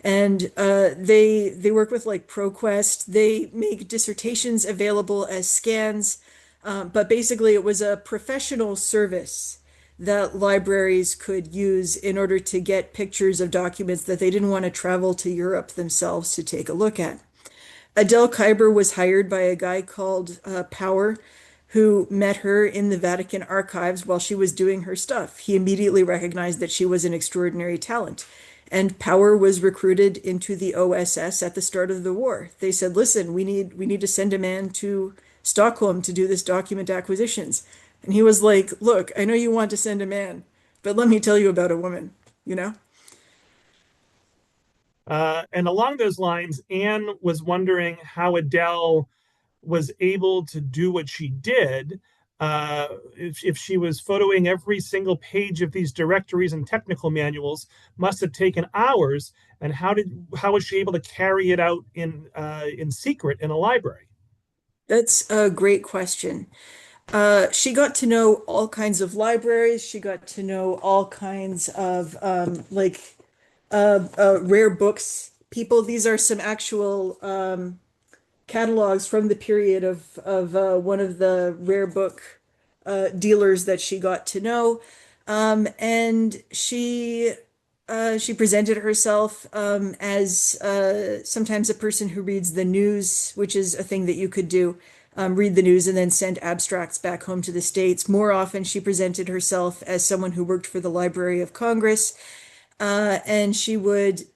And they work with like ProQuest. They make dissertations available as scans, but basically it was a professional service that libraries could use in order to get pictures of documents that they didn't want to travel to Europe themselves to take a look at. Adele Kuyper was hired by a guy called Power, who met her in the Vatican archives while she was doing her stuff. He immediately recognized that she was an extraordinary talent. And Power was recruited into the OSS at the start of the war. They said, "Listen, we need to send a man to Stockholm to do this document acquisitions." And he was like, "Look, I know you want to send a man, but let me tell you about a woman, you know?" And along those lines, Anne was wondering how Adele was able to do what she did. If she was photoing every single page of these directories and technical manuals, must have taken hours. And how was she able to carry it out in secret in a library? That's a great question. She got to know all kinds of libraries. She got to know all kinds of rare books people. These are some actual catalogs from the period of one of the rare book dealers that she got to know. And she presented herself as sometimes a person who reads the news, which is a thing that you could do. Read the news and then send abstracts back home to the States. More often, she presented herself as someone who worked for the Library of Congress, and she would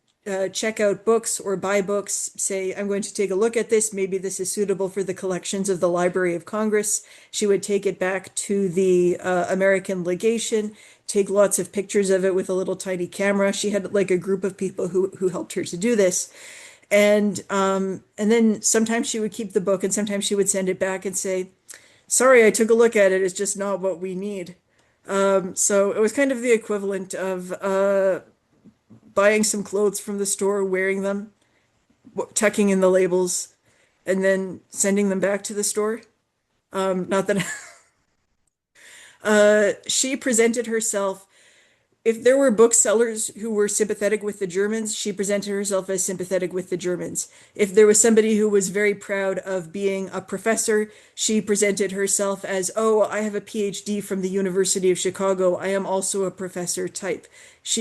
check out books or buy books, say, "I'm going to take a look at this. Maybe this is suitable for the collections of the Library of Congress." She would take it back to the American legation, take lots of pictures of it with a little tiny camera. She had like a group of people who helped her to do this. And then sometimes she would keep the book and sometimes she would send it back and say, "Sorry, I took a look at it. It's just not what we need." So it was kind of the equivalent of buying some clothes from the store, wearing them, tucking in the labels, and then sending them back to the store. Not that she presented herself. If there were booksellers who were sympathetic with the Germans, she presented herself as sympathetic with the Germans. If there was somebody who was very proud of being a professor, she presented herself as, "Oh, I have a PhD from the University of Chicago. I am also a professor" type.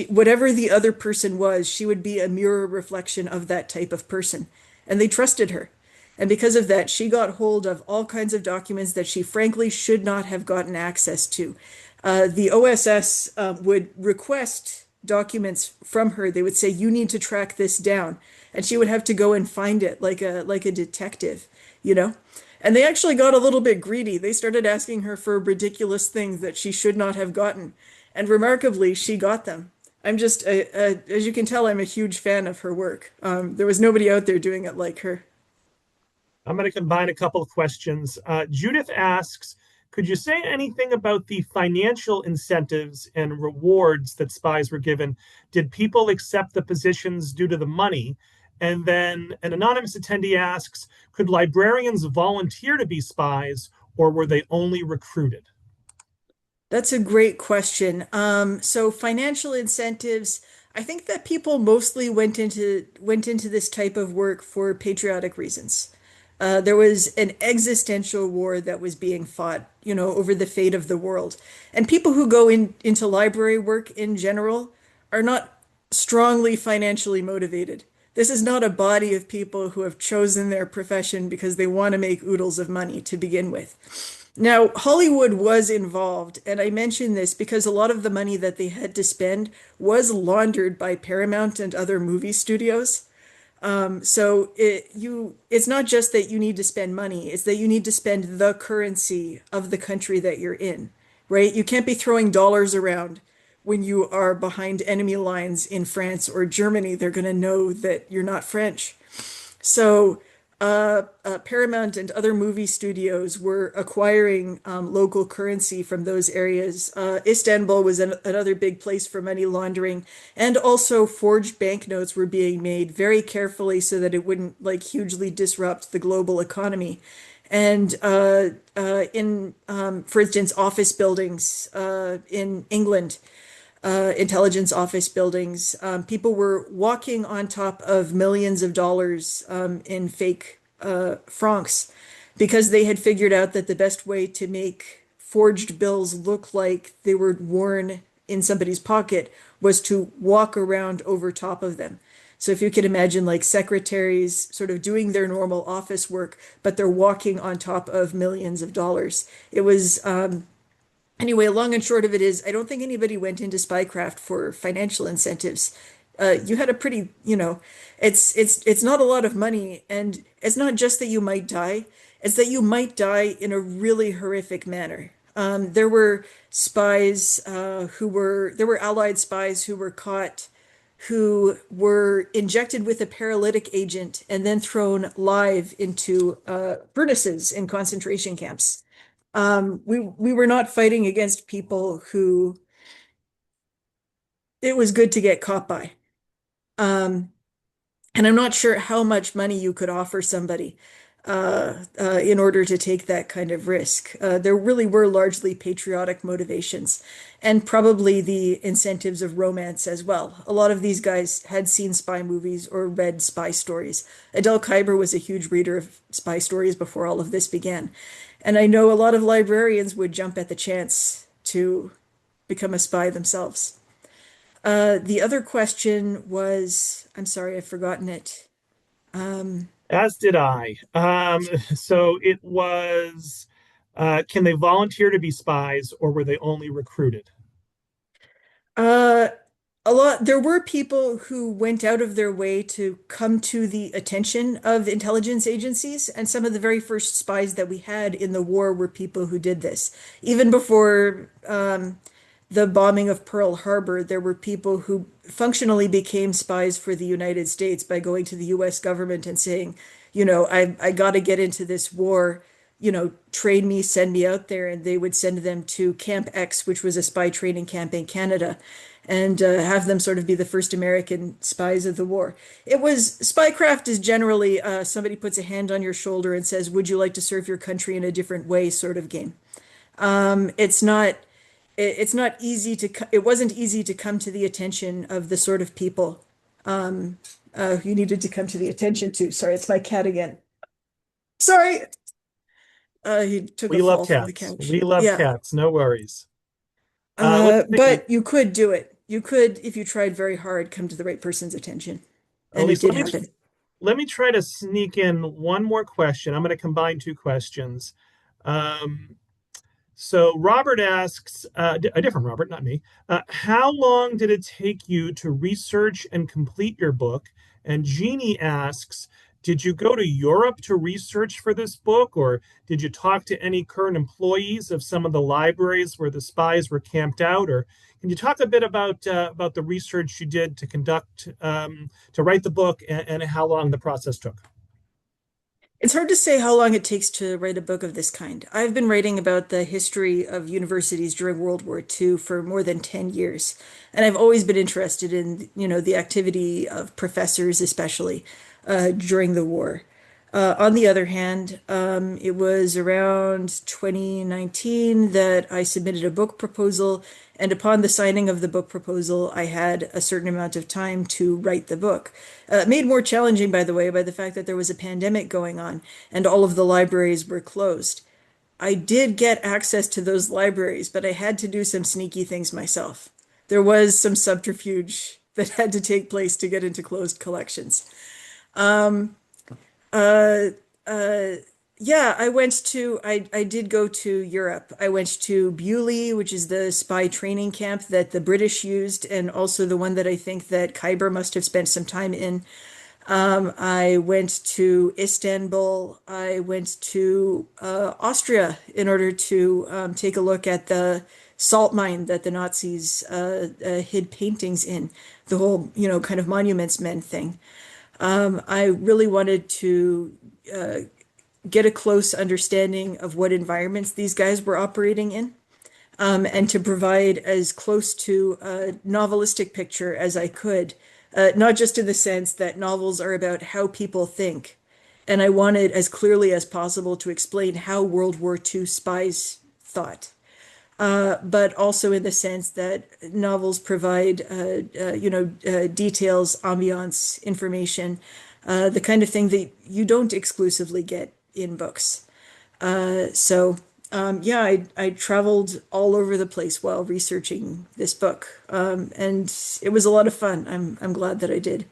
Whatever the other person was, she would be a mirror reflection of that type of person. And they trusted her. And because of that, she got hold of all kinds of documents that she frankly should not have gotten access to. The OSS would request documents from her. They would say, "You need to track this down," and she would have to go and find it like a detective, you know. And they actually got a little bit greedy. They started asking her for ridiculous things that she should not have gotten, and remarkably, she got them. As you can tell, I'm a huge fan of her work. There was nobody out there doing it like her. I'm going to combine a couple of questions. Judith asks, could you say anything about the financial incentives and rewards that spies were given? Did people accept the positions due to the money? And then an anonymous attendee asks, could librarians volunteer to be spies, or were they only recruited? That's a great question. So financial incentives, I think that people mostly went into this type of work for patriotic reasons. There was an existential war that was being fought, over the fate of the world. And people who go into library work in general are not strongly financially motivated. This is not a body of people who have chosen their profession because they want to make oodles of money to begin with. Now, Hollywood was involved, and I mention this because a lot of the money that they had to spend was laundered by Paramount and other movie studios. It's not just that you need to spend money, it's that you need to spend the currency of the country that you're in, right? You can't be throwing dollars around when you are behind enemy lines in France or Germany. They're going to know that you're not French. So Paramount and other movie studios were acquiring local currency from those areas. Istanbul was another big place for money laundering, and also forged banknotes were being made very carefully so that it wouldn't like hugely disrupt the global economy. And for instance, office buildings in England, intelligence office buildings. People were walking on top of millions of dollars in fake francs because they had figured out that the best way to make forged bills look like they were worn in somebody's pocket was to walk around over top of them. So if you can imagine like secretaries sort of doing their normal office work, but they're walking on top of millions of dollars. It was Anyway, long and short of it is, I don't think anybody went into spycraft for financial incentives. You had a pretty, it's not a lot of money, and it's not just that you might die; it's that you might die in a really horrific manner. There were spies there were Allied spies who were caught, who were injected with a paralytic agent and then thrown live into furnaces in concentration camps. We were not fighting against people who it was good to get caught by. Um, and I'm not sure how much money you could offer somebody in order to take that kind of risk. There really were largely patriotic motivations and probably the incentives of romance as well. A lot of these guys had seen spy movies or read spy stories. Adele Kuyper was a huge reader of spy stories before all of this began. And I know a lot of librarians would jump at the chance to become a spy themselves. The other question was, I'm sorry, I've forgotten it. Um, As did I. So it was, can they volunteer to be spies, or were they only recruited? uh, there were people who went out of their way to come to the attention of intelligence agencies, and some of the very first spies that we had in the war were people who did this. Even before the bombing of Pearl Harbor, there were people who functionally became spies for the United States by going to the US government and saying, I got to get into this war, train me, send me out there. And they would send them to Camp X, which was a spy training camp in Canada, and have them sort of be the first American spies of the war. Spycraft is generally somebody puts a hand on your shoulder and says, would you like to serve your country in a different way sort of game. It's not it's not easy it wasn't easy to come to the attention of the sort of people you needed to come to the attention to. Sorry, it's my cat again. Sorry. He took We a love fall from the cats. couch. We love Yeah. cats. No worries. Let's see. But you could do it. You could, if you tried very hard, come to the right person's attention. And it Elise, did happen. let me try to sneak in one more question. I'm going to combine two questions. Um, So Robert asks, a different Robert, not me, how long did it take you to research and complete your book? And Jeannie asks, did you go to Europe to research for this book, or did you talk to any current employees of some of the libraries where the spies were camped out? Or can you talk a bit about the research you did to conduct to write the book, and how long the process took? It's hard to say how long it takes to write a book of this kind. I've been writing about the history of universities during World War II for more than 10 years, and I've always been interested in, the activity of professors, especially during the war. On the other hand, it was around 2019 that I submitted a book proposal, and upon the signing of the book proposal, I had a certain amount of time to write the book. Made more challenging, by the way, by the fact that there was a pandemic going on and all of the libraries were closed. I did get access to those libraries, but I had to do some sneaky things myself. There was some subterfuge that had to take place to get into closed collections. Uh, uh, yeah, I did go to Europe. I went to Bewley, which is the spy training camp that the British used, and also the one that I think that Khyber must have spent some time in. I went to Istanbul. I went to Austria in order to take a look at the salt mine that the Nazis hid paintings in, the whole, kind of monuments men thing. I really wanted to get a close understanding of what environments these guys were operating in, and to provide as close to a novelistic picture as I could, not just in the sense that novels are about how people think. And I wanted as clearly as possible to explain how World War II spies thought. But also in the sense that novels provide, details, ambiance, information, the kind of thing that you don't exclusively get in books. Yeah, I traveled all over the place while researching this book, and it was a lot of fun. I'm glad that I did.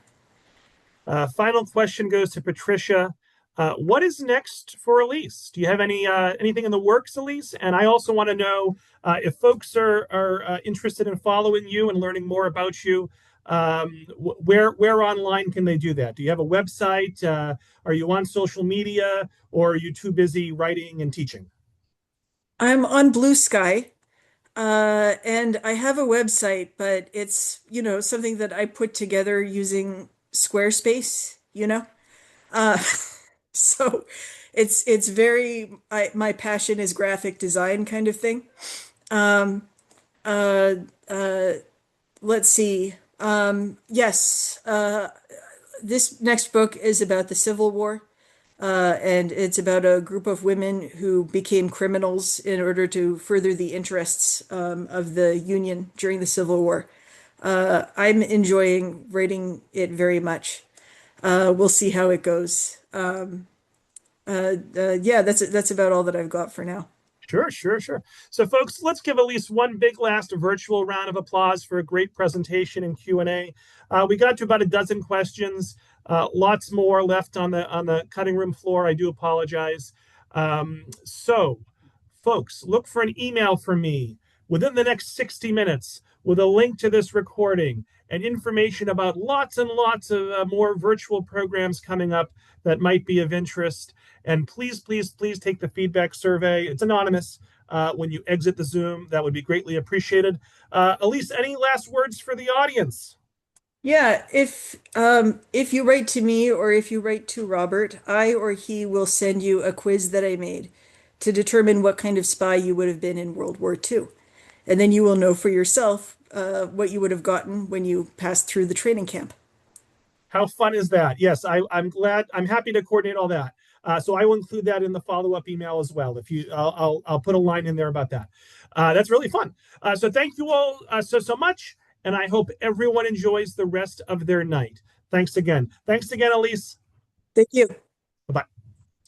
Final question goes to Patricia. What is next for Elyse? Do you have anything in the works, Elyse? And I also want to know if folks are interested in following you and learning more about you. Where online can they do that? Do you have a website? Are you on social media, or are you too busy writing and teaching? I'm on Blue Sky, and I have a website, but it's, something that I put together using Squarespace, Uh, so it's my passion is graphic design kind of thing. Um, uh, uh, let's see. Yes, this next book is about the Civil War, and it's about a group of women who became criminals in order to further the interests of the Union during the Civil War. I'm enjoying writing it very much. We'll see how it goes. Yeah, that's about all that I've got for now. Sure, sure, sure. So, folks, let's give Elyse one big last virtual round of applause for a great presentation and Q&A. We got to about a dozen questions. Lots more left on the cutting room floor. I do apologize. So, folks, look for an email from me within the next 60 minutes with a link to this recording and information about lots and lots of more virtual programs coming up that might be of interest. And please, please, please take the feedback survey. It's anonymous. When you exit the Zoom, that would be greatly appreciated. Elyse, any last words for the audience? Yeah, if you write to me or if you write to Robert, I or he will send you a quiz that I made to determine what kind of spy you would have been in World War II. And then you will know for yourself what you would have gotten when you passed through the training camp. How fun is that? Yes, I'm glad. I'm happy to coordinate all that. So I will include that in the follow-up email as well. If you, I'll put a line in there about that. That's really fun. So thank you all so much, and I hope everyone enjoys the rest of their night. Thanks again. Thanks again, Elyse. Thank you. Bye bye.